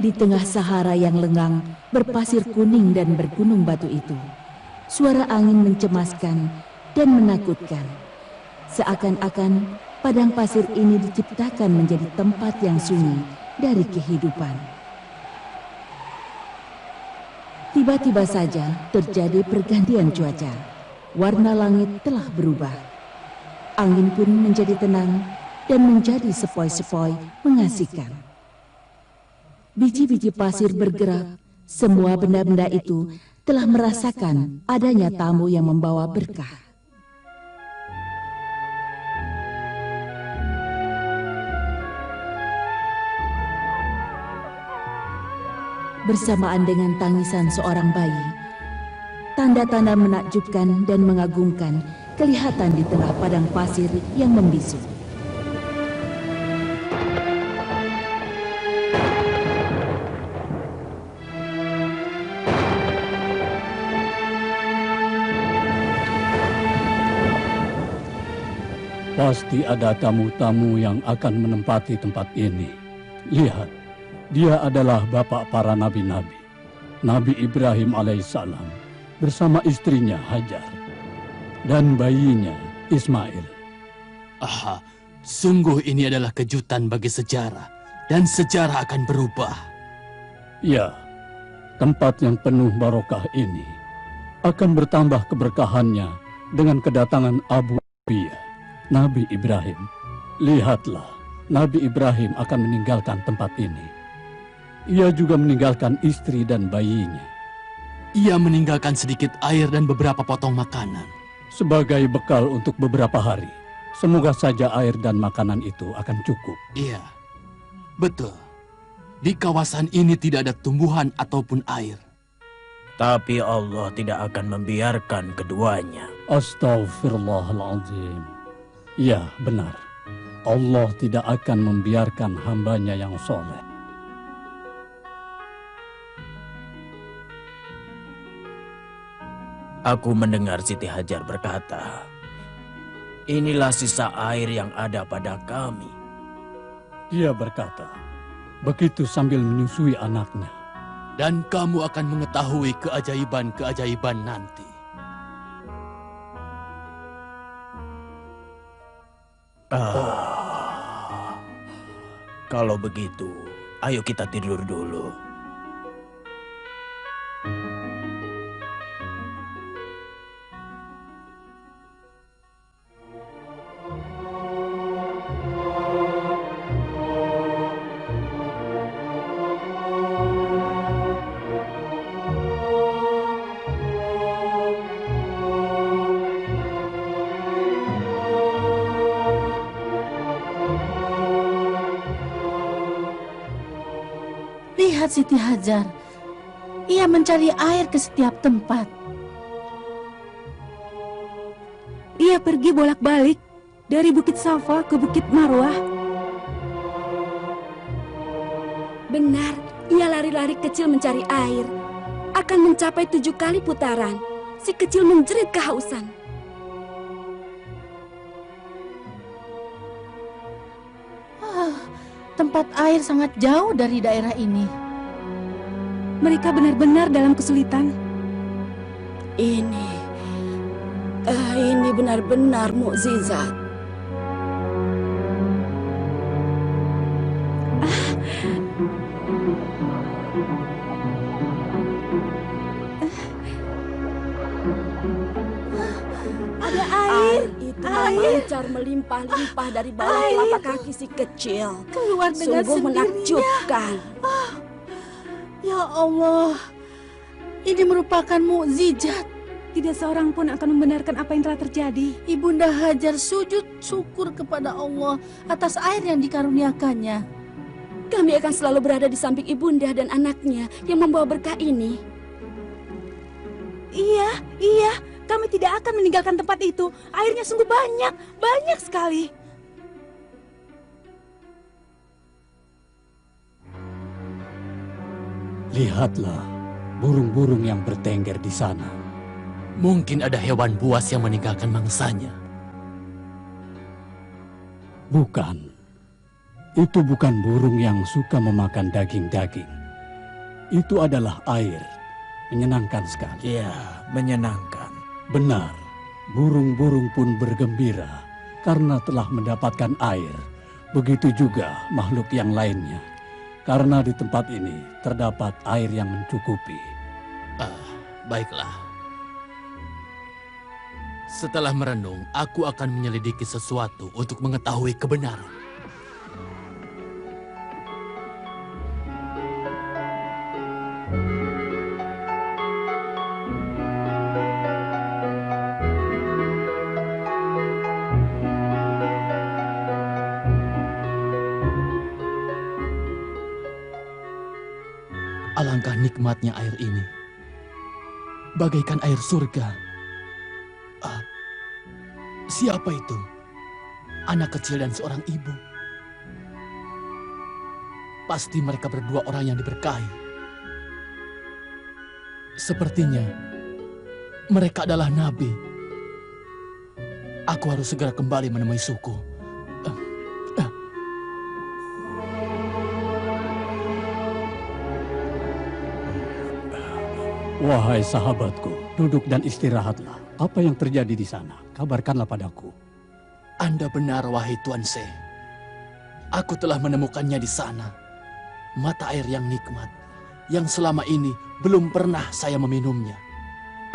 Di tengah Sahara yang lengang, berpasir kuning dan bergunung batu itu, suara angin mencemaskan dan menakutkan. Seakan-akan padang pasir ini diciptakan menjadi tempat yang sunyi dari kehidupan. Tiba-tiba saja terjadi pergantian cuaca. Warna langit telah berubah. Angin pun menjadi tenang dan menjadi sepoi-sepoi mengasihkan. Biji-biji pasir bergerak, semua benda-benda itu telah merasakan adanya tamu yang membawa berkah. Bersamaan dengan tangisan seorang bayi, tanda-tanda menakjubkan dan mengagumkan kelihatan di tengah padang pasir yang membisu. Pasti ada tamu-tamu yang akan menempati tempat ini. Lihat, dia adalah bapak para nabi-nabi. Nabi Ibrahim alaihissalam bersama istrinya Hajar dan bayinya Ismail. Aha, sungguh ini adalah kejutan bagi sejarah, dan sejarah akan berubah. Ya, tempat yang penuh barokah ini akan bertambah keberkahannya dengan kedatangan Abu Bia, Nabi Ibrahim. Lihatlah, Nabi Ibrahim akan meninggalkan tempat ini. Ia juga meninggalkan istri dan bayinya. Ia meninggalkan sedikit air dan beberapa potong makanan. Sebagai bekal untuk beberapa hari. Semoga saja air dan makanan itu akan cukup. Iya, betul. Di kawasan ini tidak ada tumbuhan ataupun air. Tapi Allah tidak akan membiarkan keduanya. Astaghfirullahaladzim. Ya, benar. Allah tidak akan membiarkan hambanya yang soleh. Aku mendengar Siti Hajar berkata, inilah sisa air yang ada pada kami. Dia berkata, begitu sambil menyusui anaknya. Dan kamu akan mengetahui keajaiban-keajaiban nanti. Kalau begitu, ayo kita tidur dulu. Lihat Siti Hajar, ia mencari air ke setiap tempat. Ia pergi bolak-balik dari Bukit Safa ke Bukit Marwah. Benar, ia lari-lari kecil mencari air. Akan mencapai 7 kali putaran. Si kecil menjerit kehausan. Tempat air sangat jauh dari daerah ini. Mereka benar-benar dalam kesulitan. Ini benar-benar mukjizat. Ada air. Itu memancar melimpah-limpah dari bawah telapak kaki si kecil. Keluar dengan sungguh sendirinya. menakjubkan. Ya Allah, ini merupakan mukjizat. Tidak seorang pun akan membenarkan apa yang telah terjadi. Ibunda Hajar sujud syukur kepada Allah atas air yang dikaruniakannya. Kami akan selalu berada di samping ibunda dan anaknya yang membawa berkah ini. Iya, kami tidak akan meninggalkan tempat itu. Airnya sungguh banyak sekali. Lihatlah, burung-burung yang bertengger di sana. Mungkin ada hewan buas yang meninggalkan mangsanya. Bukan. Itu bukan burung yang suka memakan daging-daging. itu adalah air. Menyenangkan sekali. Ya, menyenangkan. Benar, burung-burung pun bergembira karena telah mendapatkan air. Begitu juga makhluk yang lainnya. Karena di tempat ini terdapat air yang mencukupi. Baiklah. Setelah merenung, aku akan menyelidiki sesuatu untuk mengetahui kebenaran. Alangkah nikmatnya air ini. Bagaikan air surga. Siapa itu? Anak kecil dan seorang ibu. Pasti mereka berdua orang yang diberkahi. Sepertinya mereka adalah nabi. Aku harus segera kembali menemui suku. Wahai sahabatku, duduk dan istirahatlah. Apa yang terjadi di sana? Kabarkanlah padaku. Anda benar, wahai Tuan Se. Aku telah menemukannya di sana. Mata air yang nikmat, yang selama ini belum pernah saya meminumnya.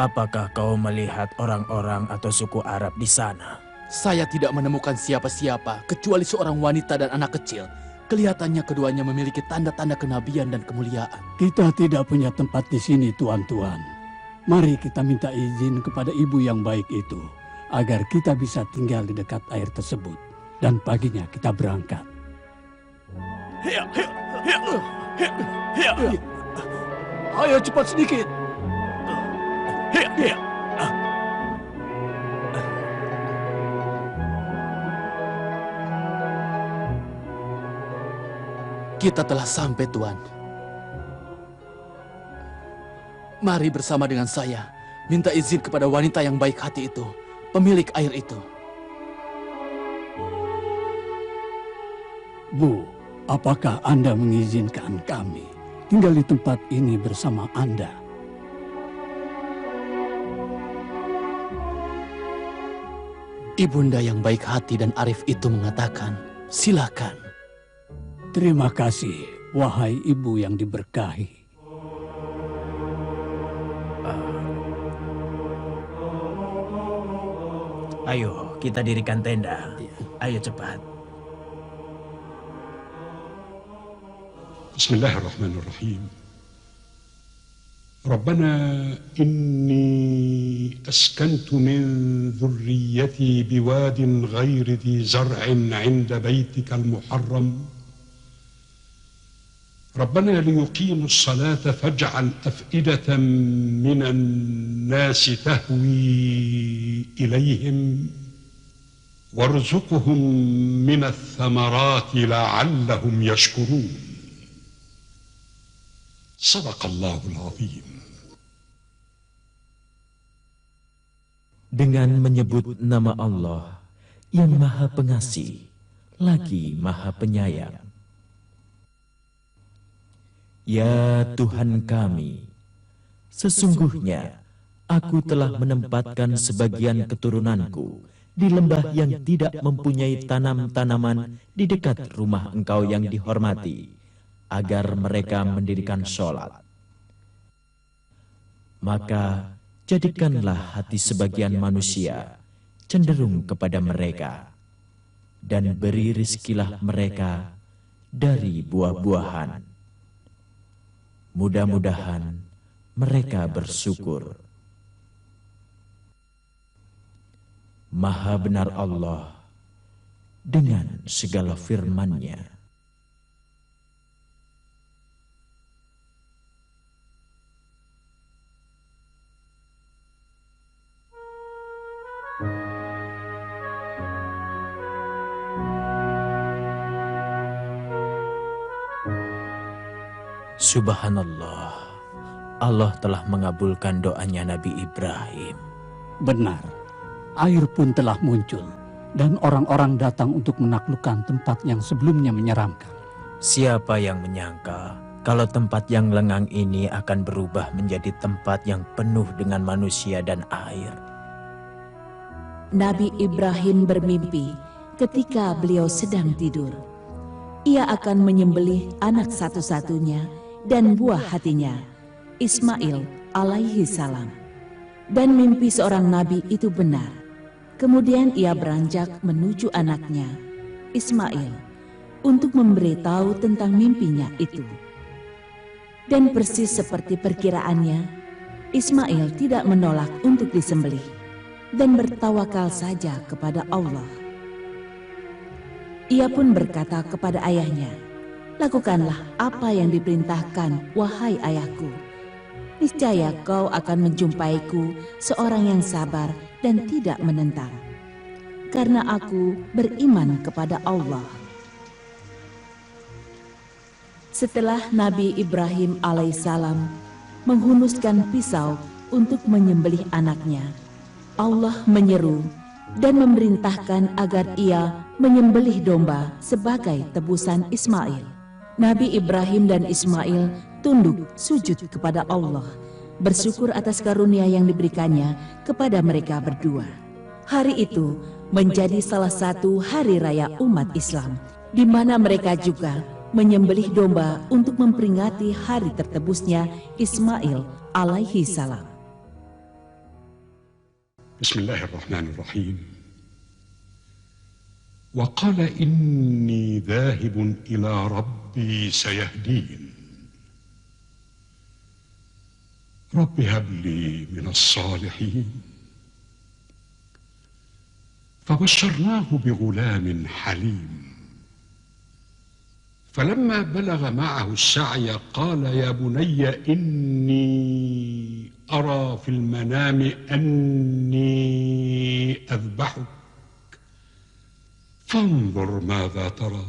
Apakah kau melihat orang-orang atau suku Arab di sana? Saya tidak menemukan siapa-siapa kecuali seorang wanita dan anak kecil. Kelihatannya keduanya memiliki tanda-tanda kenabian dan kemuliaan. Kita tidak punya tempat di sini, tuan-tuan. Mari kita minta izin kepada ibu yang baik itu, agar kita bisa tinggal di dekat air tersebut. Dan paginya kita berangkat. Ayo cepat sedikit. Kita telah sampai, Tuan. Mari bersama dengan saya, minta izin kepada wanita yang baik hati itu, pemilik air itu. Bu, apakah Anda mengizinkan kami tinggal di tempat ini bersama Anda? Ibunda yang baik hati dan arif itu mengatakan, silakan. Terima kasih, wahai ibu yang diberkahi. Ayo, kita dirikan tenda. Ayo cepat. بسم الله الرحمن الرحيم ربنا إني أسكنت من ذريتي بواد غير ذي زرع عند بيتك المحرم ربنا ليقيموا الصلاة فاجعل أفئدة من الناس تهوي إليهم وارزقهم من الثمرات لعلهم يشكرون صدق الله العظيم. Dengan menyebut nama Allah yang Maha Pengasih lagi Maha Penyayang. Ya Tuhan kami, sesungguhnya aku telah menempatkan sebagian keturunanku di lembah yang tidak mempunyai tanam-tanaman di dekat rumah Engkau yang dihormati, agar mereka mendirikan sholat. Maka jadikanlah hati sebagian manusia cenderung kepada mereka, dan beri rizkilah mereka dari buah-buahan. Mudah-mudahan mereka bersyukur. Maha benar Allah dengan segala firman-Nya. Subhanallah, Allah telah mengabulkan doanya Nabi Ibrahim. Benar, air pun telah muncul dan orang-orang datang untuk menaklukkan tempat yang sebelumnya menyeramkan. Siapa yang menyangka kalau tempat yang lengang ini akan berubah menjadi tempat yang penuh dengan manusia dan air. Nabi Ibrahim bermimpi ketika beliau sedang tidur. Ia akan menyembelih anak satu-satunya dan buah hatinya, Ismail alaihi salam. Dan mimpi seorang nabi itu benar. Kemudian ia beranjak menuju anaknya, Ismail, untuk memberitahu tentang mimpinya itu. Dan persis seperti perkiraannya, Ismail tidak menolak untuk disembelih dan bertawakal saja kepada Allah. Ia pun berkata kepada ayahnya, "Lakukanlah apa yang diperintahkan, wahai ayahku. Niscaya kau akan menjumpaiku seorang yang sabar dan tidak menentang, karena aku beriman kepada Allah." Setelah Nabi Ibrahim alaihissalam menghunuskan pisau untuk menyembelih anaknya, Allah menyeru dan memerintahkan agar ia menyembelih domba sebagai tebusan Ismail. Nabi Ibrahim dan Ismail tunduk sujud kepada Allah, bersyukur atas karunia yang diberikannya kepada mereka berdua. Hari itu menjadi salah satu hari raya umat Islam, di mana mereka juga menyembelih domba untuk memperingati hari tertebusnya Ismail alaihi salam. Bismillahirrahmanirrahim. Wa qala inni dhahibun ila rabbi sayahdin. Rabbi habli minas salihin. Fabashsharnahu bighulamin halim. فلما بلغ معه السعي قال يا بني إني أرى في المنام أني أذبحك فانظر ماذا ترى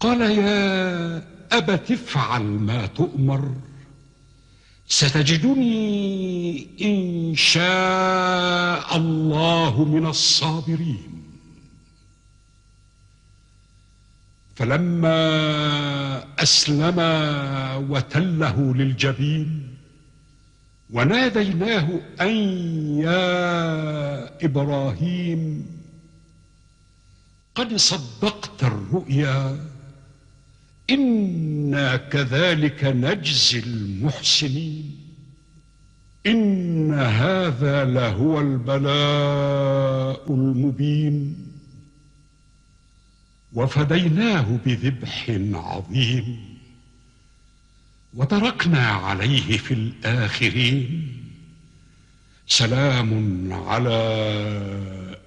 قال يا أبت افعل ما تؤمر ستجدني إن شاء الله من الصابرين فلما أسلما وتله للجبين وناديناه أن يا إبراهيم قد صدقت الرؤيا إنا كذلك نجزي المحسنين إن هذا لهو البلاء المبين وفديناه بذبح عظيم وتركنا عليه في الآخرين سلام على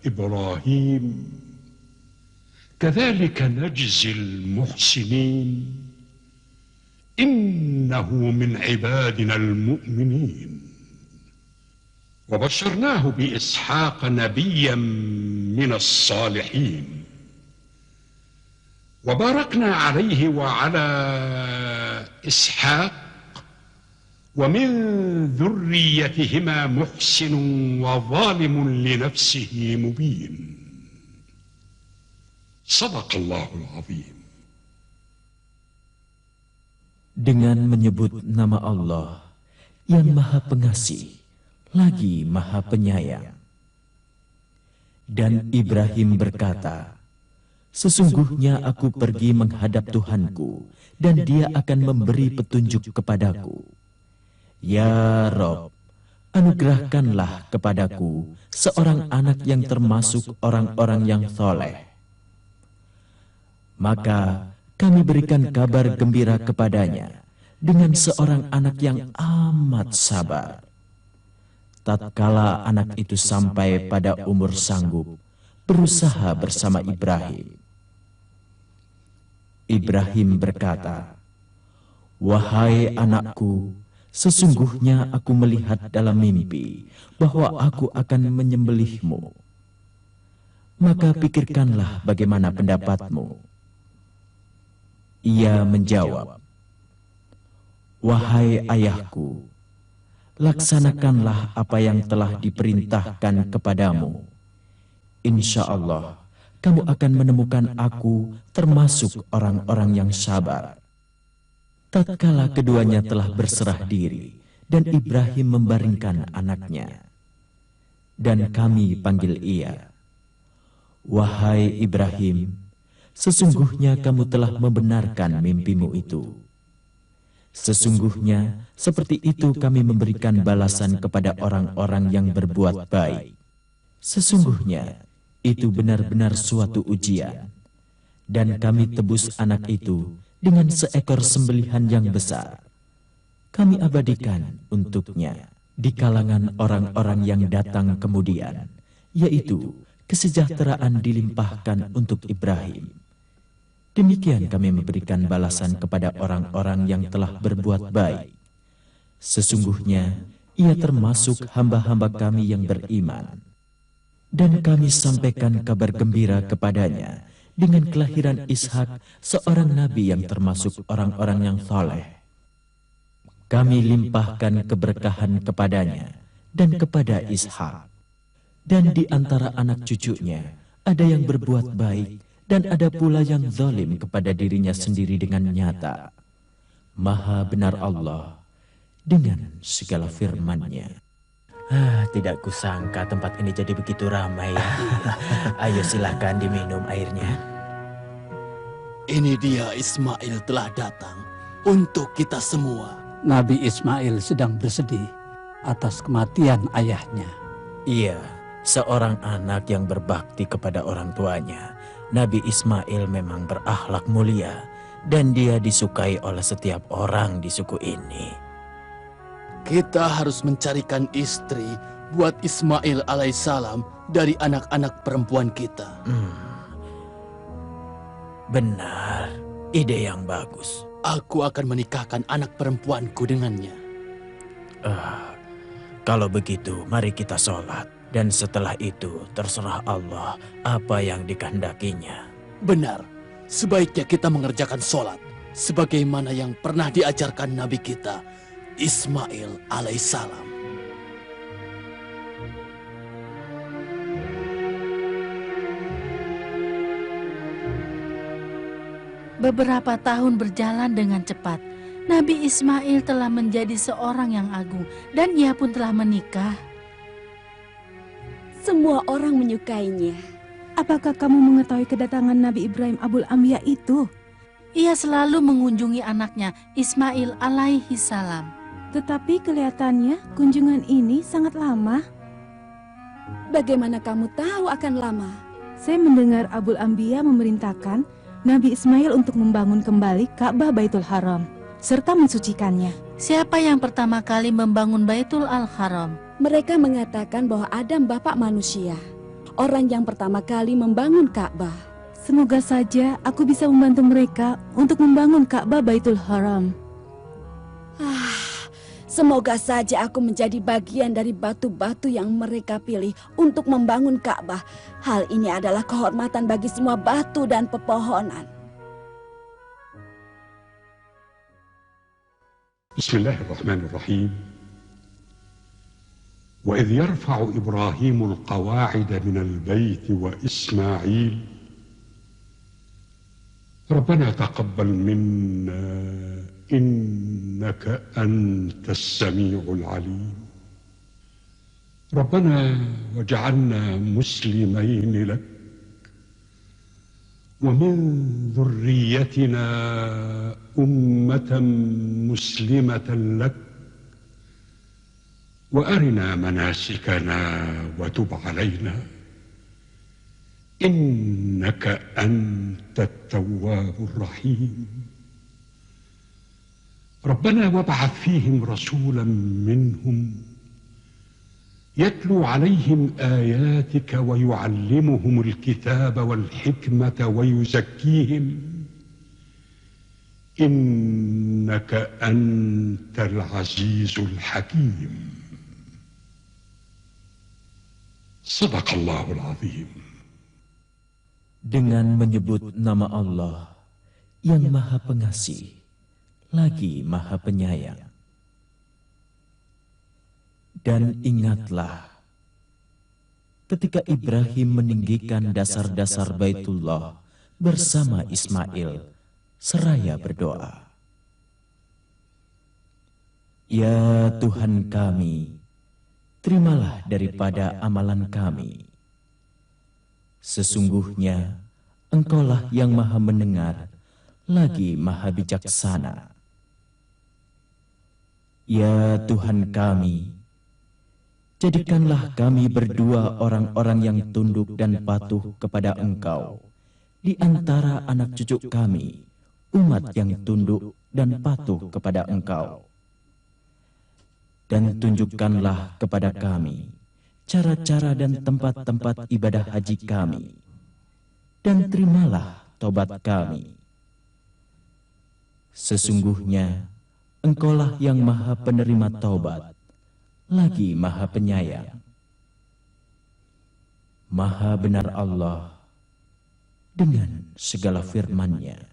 إبراهيم كذلك نجزي المحسنين إنه من عبادنا المؤمنين وبشرناه بإسحاق نبيا من الصالحين وباركنا عليه وعلى إسحاق ومن ذريتهما محسن وظالم لنفسه مبين صدق الله العظيم. Dengan menyebut nama Allah yang Maha Pengasih lagi Maha Penyayang. Dan Ibrahim berkata, "Sesungguhnya aku pergi menghadap Tuhanku, dan Dia akan memberi petunjuk kepadaku. Ya Rob, anugerahkanlah kepadaku seorang anak yang termasuk orang-orang yang soleh." Maka kami berikan kabar gembira kepadanya dengan seorang anak yang amat sabar. Tatkala anak itu sampai pada umur sanggup, berusaha bersama Ibrahim. Ibrahim berkata, "Wahai anakku, sesungguhnya aku melihat dalam mimpi bahwa aku akan menyembelihmu. Maka pikirkanlah bagaimana pendapatmu." Ia menjawab, "Wahai ayahku, laksanakanlah apa yang telah diperintahkan kepadamu. Insya Allah, kamu akan menemukan aku termasuk orang-orang yang sabar." tatkala keduanya telah berserah diri dan Ibrahim membaringkan anaknya. Dan kami panggil ia, "Wahai Ibrahim, sesungguhnya kamu telah membenarkan mimpimu itu. Sesungguhnya seperti itu kami memberikan balasan kepada orang-orang yang berbuat baik. Sesungguhnya itu benar-benar suatu ujian. Dan kami tebus anak itu dengan seekor sembelihan yang besar. Kami abadikan untuknya di kalangan orang-orang yang datang kemudian, yaitu kesejahteraan dilimpahkan untuk Ibrahim. Demikian kami memberikan balasan kepada orang-orang yang telah berbuat baik. Sesungguhnya ia termasuk hamba-hamba kami yang beriman. Dan kami sampaikan kabar gembira kepadanya dengan kelahiran Ishak, seorang nabi yang termasuk orang-orang yang saleh. Kami limpahkan keberkahan kepadanya dan kepada Ishak. Dan di antara anak cucunya ada yang berbuat baik dan ada pula yang zalim kepada dirinya sendiri dengan nyata. Maha benar Allah dengan segala firman-Nya. Tidak kusangka tempat ini jadi begitu ramai. Ayo silakan diminum airnya. Ini dia Ismail telah datang untuk kita semua. Nabi Ismail sedang bersedih atas kematian ayahnya. Iya, seorang anak yang berbakti kepada orang tuanya. Nabi Ismail memang berakhlak mulia dan dia disukai oleh setiap orang di suku ini. Kita harus mencarikan istri buat Ismail alaihissalam dari anak-anak perempuan kita. Benar, ide yang bagus. Aku akan menikahkan anak perempuanku dengannya. Kalau begitu, mari kita sholat. Dan setelah itu, terserah Allah apa yang dikehendakinya. Benar, sebaiknya kita mengerjakan sholat sebagaimana yang pernah diajarkan Nabi kita, Ismail alaihissalam. Beberapa tahun berjalan dengan cepat. Nabi Ismail telah menjadi seorang yang agung dan ia pun telah menikah. Semua orang menyukainya. Apakah kamu mengetahui kedatangan Nabi Ibrahim Abul Anbiya itu? Ia selalu mengunjungi anaknya Ismail alaihi salam. Tetapi kelihatannya kunjungan ini sangat lama. Bagaimana kamu tahu akan lama? Saya mendengar Abul Anbiya memerintahkan Nabi Ismail untuk membangun kembali Ka'bah Baitul Haram serta mensucikannya. Siapa yang pertama kali membangun Baitul Al-Haram? Mereka mengatakan bahwa Adam bapak manusia, orang yang pertama kali membangun Ka'bah. Semoga saja aku bisa membantu mereka untuk membangun Ka'bah Baitul Haram. Semoga saja aku menjadi bagian dari batu-batu yang mereka pilih untuk membangun Ka'bah. Hal ini adalah kehormatan bagi semua batu dan pepohonan. Bismillahirrahmanirrahim. وإذ يرفع إبراهيم القواعد من البيت وإسماعيل ربنا تقبل منا إنك أنت السميع العليم ربنا واجعلنا مسلمين لك ومن ذريتنا أمة مسلمة لك وأرنا مناسكنا وتب علينا إنك أنت التواب الرحيم ربنا وابعث فيهم رسولا منهم يتلو عليهم آياتك ويعلمهم الكتاب والحكمة ويزكيهم إنك أنت العزيز الحكيم صدق الله العظيم. Dengan menyebut nama Allah yang Maha Pengasih lagi Maha Penyayang. Dan ingatlah ketika Ibrahim meninggikan dasar-dasar Baitullah bersama Ismail seraya berdoa. Ya Tuhan kami, terimalah daripada amalan kami. Sesungguhnya Engkaulah yang maha mendengar, lagi maha bijaksana. Ya Tuhan kami, jadikanlah kami berdua orang-orang yang tunduk dan patuh kepada Engkau, di antara anak cucu kami, umat yang tunduk dan patuh kepada Engkau. Dan tunjukkanlah kepada kami cara-cara dan tempat-tempat ibadah haji kami, dan terimalah tobat kami. Sesungguhnya Engkaulah yang maha penerima taubat, lagi maha penyayang. Maha benar Allah dengan segala firman-Nya.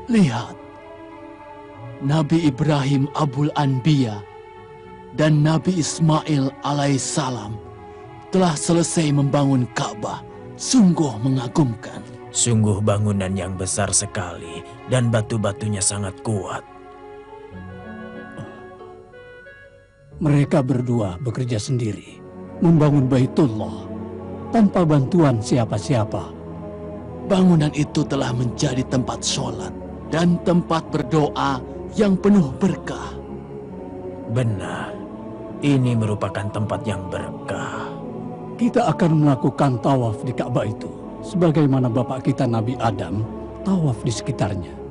Lihat, Nabi Ibrahim Abul Anbiya dan Nabi Ismail alaihissalam telah selesai membangun Ka'bah. Sungguh mengagumkan. Sungguh bangunan yang besar sekali dan batu-batunya sangat kuat. Mereka berdua bekerja sendiri, membangun Baitullah tanpa bantuan siapa-siapa. Bangunan itu telah menjadi tempat sholat dan tempat berdoa yang penuh berkah. Benar, ini merupakan tempat yang berkah. Kita akan melakukan tawaf di Ka'bah itu, sebagaimana bapak kita Nabi Adam tawaf di sekitarnya.